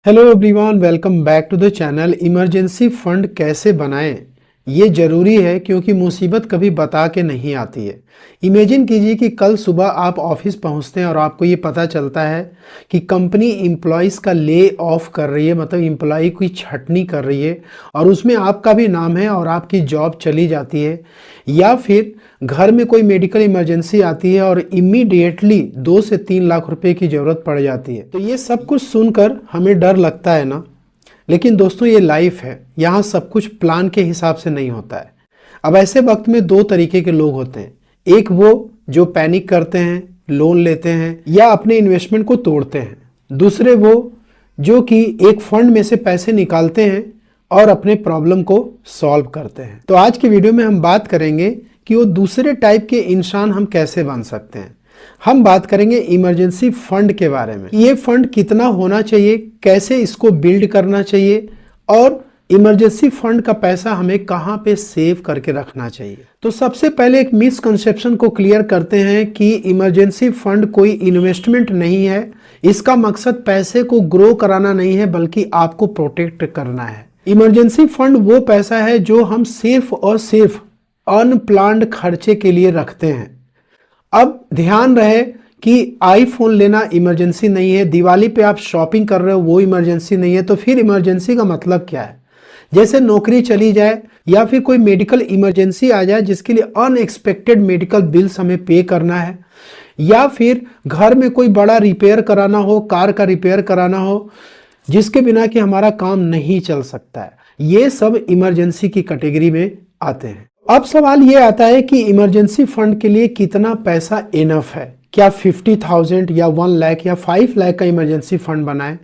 Hello everyone, welcome back to the channel. Emergency fund कैसे बनाएं, ये ज़रूरी है क्योंकि मुसीबत कभी बता के नहीं आती है। इमेजिन कीजिए कि कल सुबह आप ऑफिस पहुंचते हैं और आपको ये पता चलता है कि कंपनी एम्प्लॉयज़ का ले ऑफ कर रही है, मतलब एम्प्लॉय की छटनी कर रही है और उसमें आपका भी नाम है और आपकी जॉब चली जाती है। या फिर घर में कोई मेडिकल इमरजेंसी आती है और इमीडिएटली 2 से 3 लाख रुपए की ज़रूरत पड़ जाती है। तो ये सब कुछ सुनकर हमें डर लगता है ना, लेकिन दोस्तों ये लाइफ है, यहाँ सब कुछ प्लान के हिसाब से नहीं होता है। अब ऐसे वक्त में दो तरीके के लोग होते हैं, एक वो जो पैनिक करते हैं, लोन लेते हैं या अपने इन्वेस्टमेंट को तोड़ते हैं। दूसरे वो जो कि एक फंड में से पैसे निकालते हैं और अपने प्रॉब्लम को सॉल्व करते हैं। तो आज की वीडियो में हम बात करेंगे कि वो दूसरे टाइप के इंसान हम कैसे बन सकते हैं। हम बात करेंगे इमरजेंसी फंड के बारे में। ये फंड कितना होना चाहिए, कैसे इसको बिल्ड करना चाहिए और इमरजेंसी फंड का पैसा हमें कहां पे सेव करके रखना चाहिए। तो सबसे पहले एक मिसकंसेप्शन को क्लियर करते हैं कि इमरजेंसी फंड कोई इन्वेस्टमेंट नहीं है। इसका मकसद पैसे को ग्रो कराना नहीं है, बल्कि आपको प्रोटेक्ट करना है। इमरजेंसी फंड वो पैसा है जो हम सिर्फ और सिर्फ अनप्लान्ड खर्चे के लिए रखते हैं। अब ध्यान रहे कि आईफोन लेना इमरजेंसी नहीं है, दिवाली पे आप शॉपिंग कर रहे हो वो इमरजेंसी नहीं है। तो फिर इमरजेंसी का मतलब क्या है? जैसे नौकरी चली जाए या फिर कोई मेडिकल इमरजेंसी आ जाए जिसके लिए अनएक्सपेक्टेड मेडिकल बिल्स हमें पे करना है, या फिर घर में कोई बड़ा रिपेयर कराना हो, कार का रिपेयर कराना हो जिसके बिना कि हमारा काम नहीं चल सकता है, ये सब इमरजेंसी की कैटेगरी में आते हैं। अब सवाल ये आता है कि इमरजेंसी फंड के लिए कितना पैसा इनफ है। क्या 50,000 या 1 लाख या 5 लाख का इमरजेंसी फंड बनाएं?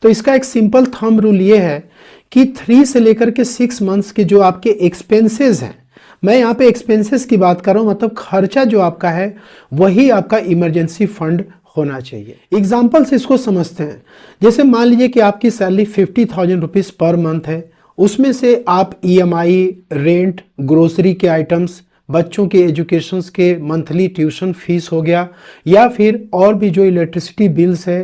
तो इसका एक सिंपल थंब रूल ये है कि 3 से लेकर के 6 मंथ्स के जो आपके एक्सपेंसेस हैं, मैं यहाँ पे एक्सपेंसेस की बात कर रहा हूँ, मतलब खर्चा जो आपका है वही आपका इमरजेंसी फंड होना चाहिए। एग्जाम्पल से इसको समझते हैं। जैसे मान लीजिए कि आपकी सैलरी 50,000 रुपीज़ पर मंथ है, उसमें से आप EMI, रेंट, ग्रोसरी के आइटम्स, बच्चों के एजुकेशन के मंथली ट्यूशन फीस हो गया, या फिर और भी जो इलेक्ट्रिसिटी बिल्स है,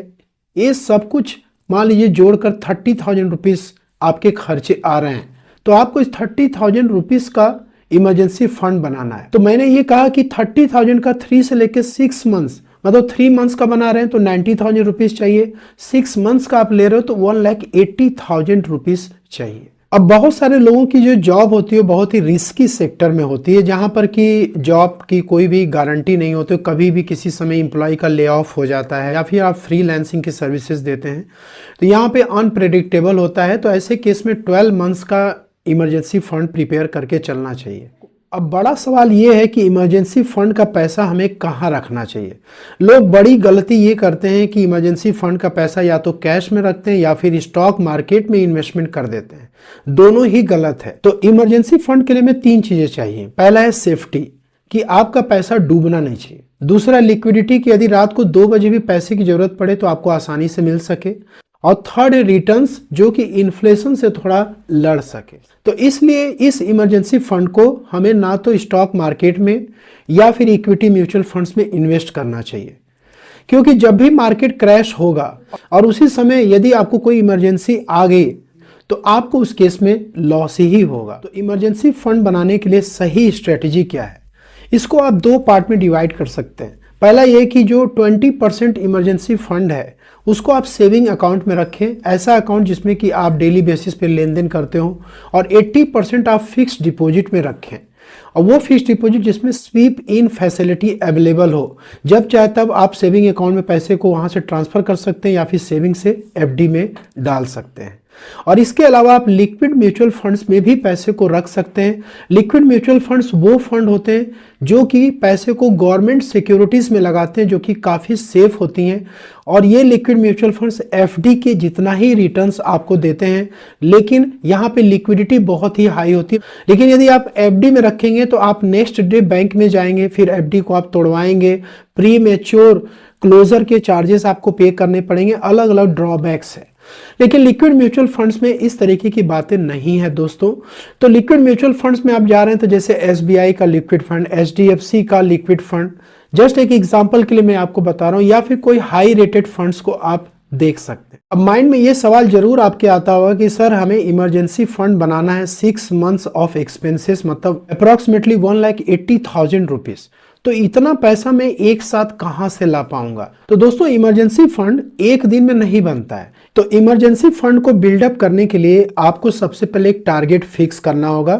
ये सब कुछ मान लीजिए जोड़कर 30,000 रुपीज़ आपके खर्चे आ रहे हैं। तो आपको इस 30,000 रुपीज़ का इमरजेंसी फंड बनाना है। तो मैंने ये कहा कि 30,000 का 3 से लेकर 6 मंथ्स, मतलब 3 मंथ्स का बना रहे हैं तो 90,000 रुपीज़ चाहिए। 6 मंथ्स का आप ले रहे हो तो 1,80,000 रुपीज़ चाहिए। अब बहुत सारे लोगों की जो जॉब होती है बहुत ही रिस्की सेक्टर में होती है, जहां पर कि जॉब की कोई भी गारंटी नहीं होती, कभी भी किसी समय एम्प्लॉय का ले ऑफ हो जाता है, या फिर आप फ्रीलांसिंग की सर्विसेज देते हैं तो यहाँ पे अनप्रेडिक्टेबल होता है। तो ऐसे केस में 12 मंथ्स का इमरजेंसी फंड प्रिपेयर करके चलना चाहिए। अब बड़ा सवाल ये है कि इमरजेंसी फंड का पैसा हमें कहाँ रखना चाहिए। लोग बड़ी गलती ये करते हैं कि इमरजेंसी फंड का पैसा या तो कैश में रखते हैं या फिर स्टॉक मार्केट में इन्वेस्टमेंट कर देते हैं। दोनों ही गलत है। तो इमरजेंसी फंड के लिए हमें 3 चीजें चाहिए। पहला है सेफ्टी, कि आपका पैसा डूबना नहीं चाहिए। दूसरा लिक्विडिटी, कि यदि रात को 2 बजे भी पैसे की जरूरत पड़े तो आपको आसानी से मिल सके। और थर्ड है रिटर्न्स, जो कि इन्फ्लेशन से थोड़ा लड़ सके। तो इसलिए इस इमरजेंसी फंड को हमें ना तो स्टॉक मार्केट में या फिर इक्विटी म्यूचुअल फंड्स में इन्वेस्ट करना चाहिए, क्योंकि जब भी मार्केट क्रैश होगा और उसी समय यदि आपको कोई इमरजेंसी आ गई तो आपको उस केस में लॉस ही होगा। तो इमरजेंसी फंड बनाने के लिए सही स्ट्रेटेजी क्या है, इसको आप 2 पार्ट में डिवाइड कर सकते हैं। पहला ये कि जो 20% इमरजेंसी फंड है उसको आप सेविंग अकाउंट में रखें, ऐसा अकाउंट जिसमें कि आप डेली बेसिस पे लेन देन करते हो, और 80% आप फिक्स्ड डिपॉजिट में रखें, और वो फिक्स्ड डिपॉजिट जिसमें स्वीप इन फैसिलिटी अवेलेबल हो। जब चाहे तब आप सेविंग अकाउंट में पैसे को वहां से ट्रांसफर कर सकते हैं या फिर सेविंग से FD में डाल सकते हैं। और इसके अलावा आप लिक्विड म्यूचुअल फंड्स में भी पैसे को रख सकते हैं। लिक्विड म्यूचुअल फंड्स वो फंड होते हैं जो कि पैसे को गवर्नमेंट सिक्योरिटीज में लगाते हैं, जो कि काफ़ी सेफ होती हैं। और ये लिक्विड म्यूचुअल फंड्स FD के जितना ही रिटर्न्स आपको देते हैं, लेकिन यहाँ पे लिक्विडिटी बहुत ही हाई होती है। लेकिन यदि आप FD में रखेंगे तो आप नेक्स्ट डे बैंक में जाएंगे, फिर FD को आप तोड़वाएंगे, प्री मैच्योर क्लोजर के चार्जेस आपको पे करने पड़ेंगे, अलग अलग ड्रॉबैक्स है। लेकिन लिक्विड म्यूचुअल फंड्स में इस तरीके की बातें नहीं है दोस्तों। तो लिक्विड म्यूचुअल फंड्स में आप जा रहे हैं तो जैसे SBI का लिक्विड फंड, HDFC का लिक्विड फंड, जस्ट एक एग्जांपल के लिए मैं आपको बता रहा हूं, या फिर कोई हाई रेटेड फंड्स को आप देख सकते हैं। अब माइंड में ये सवाल जरूर आपके आता होगा कि सर हमें इमरजेंसी फंड बनाना है 6 मंथ्स ऑफ एक्सपेंसेस, मतलब अप्रॉक्सीमेटली 1,80,000 रुपीज। तो इतना पैसा मैं एक साथ कहां से ला पाऊंगा? तो दोस्तों इमरजेंसी फंड एक दिन में नहीं बनता है। तो इमरजेंसी फंड को बिल्डअप करने के लिए आपको सबसे पहले एक टारगेट फिक्स करना होगा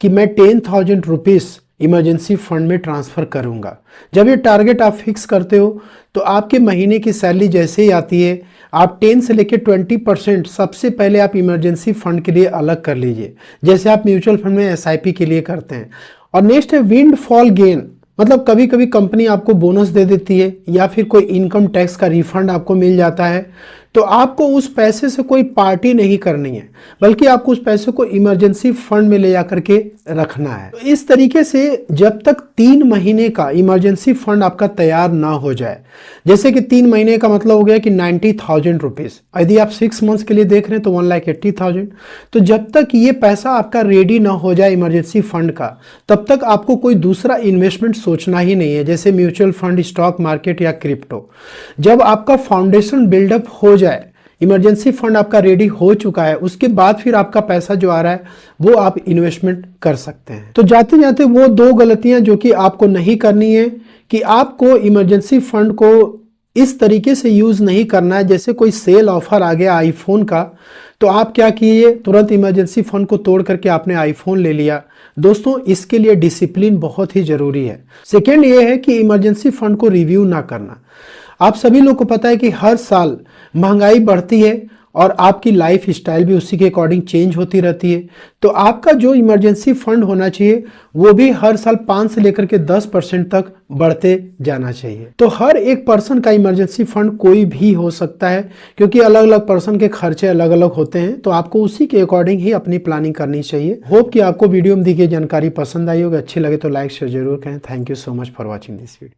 कि मैं 10,000 रुपीज इमरजेंसी फंड में ट्रांसफर करूंगा। जब ये टारगेट आप फिक्स करते हो तो आपके महीने की सैलरी जैसे ही आती है, आप 10 से लेकर 20% सबसे पहले आप इमरजेंसी फंड के लिए अलग कर लीजिए, जैसे आप म्यूचुअल फंड में एसआईपी के लिए करते हैं। और नेक्स्ट है विंड फॉल गेन, मतलब कभी कभी कंपनी आपको बोनस दे देती है या फिर कोई इनकम टैक्स का रिफंड आपको मिल जाता है, तो आपको उस पैसे से कोई पार्टी नहीं करनी है, बल्कि आपको उस पैसे को इमरजेंसी फंड में ले जाकर के रखना है। तो इस तरीके से जब तक 3 महीने का इमरजेंसी फंड आपका तैयार ना हो जाए, जैसे कि 3 महीने का मतलब हो गया कि 90,000 रुपीज, यदि आप 6 मंथ्स के लिए देख रहे हैं तो 1,80,000। तो जब तक ये पैसा आपका रेडी ना हो जाए इमरजेंसी फंड का, तब तक आपको कोई दूसरा इन्वेस्टमेंट सोचना ही नहीं है, जैसे म्यूचुअल फंड, स्टॉक मार्केट या क्रिप्टो। जब आपका फाउंडेशन बिल्डअप हो जाए, इमरजेंसी फंड आपका रेडी हो चुका है, उसके बाद फिर आपका पैसा जो आ रहा है वो आप इन्वेस्टमेंट कर सकते हैं। तो जाते जाते वो 2 गलतियां जो कि आपको नहीं करनी है कि आपको इमरजेंसी फंड को इस तरीके से यूज नहीं करना है, जैसे कोई सेल ऑफर आ गया आईफोन का, तो आप क्या किए, तुरंत इमरजेंसी फंड को तोड़ करके आपने आईफोन ले लिया। दोस्तों इसके लिए डिसिप्लिन बहुत ही जरूरी है। सेकेंड ये है कि इमरजेंसी फंड को रिव्यू ना करना। आप सभी लोग को पता है कि हर साल महंगाई बढ़ती है और आपकी लाइफ स्टाइल भी उसी के अकॉर्डिंग चेंज होती रहती है। तो आपका जो इमरजेंसी फंड होना चाहिए वो भी हर साल 5 से लेकर के 10% तक बढ़ते जाना चाहिए। तो हर एक पर्सन का इमरजेंसी फंड कोई भी हो सकता है, क्योंकि अलग अलग पर्सन के खर्चे अलग अलग होते हैं, तो आपको उसी के अकॉर्डिंग ही अपनी प्लानिंग करनी चाहिए। होप कि आपको वीडियो में दी गई जानकारी पसंद आई होगी। अच्छी लगे तो लाइक शेयर जरूर करें। Thank you so much for watching this video.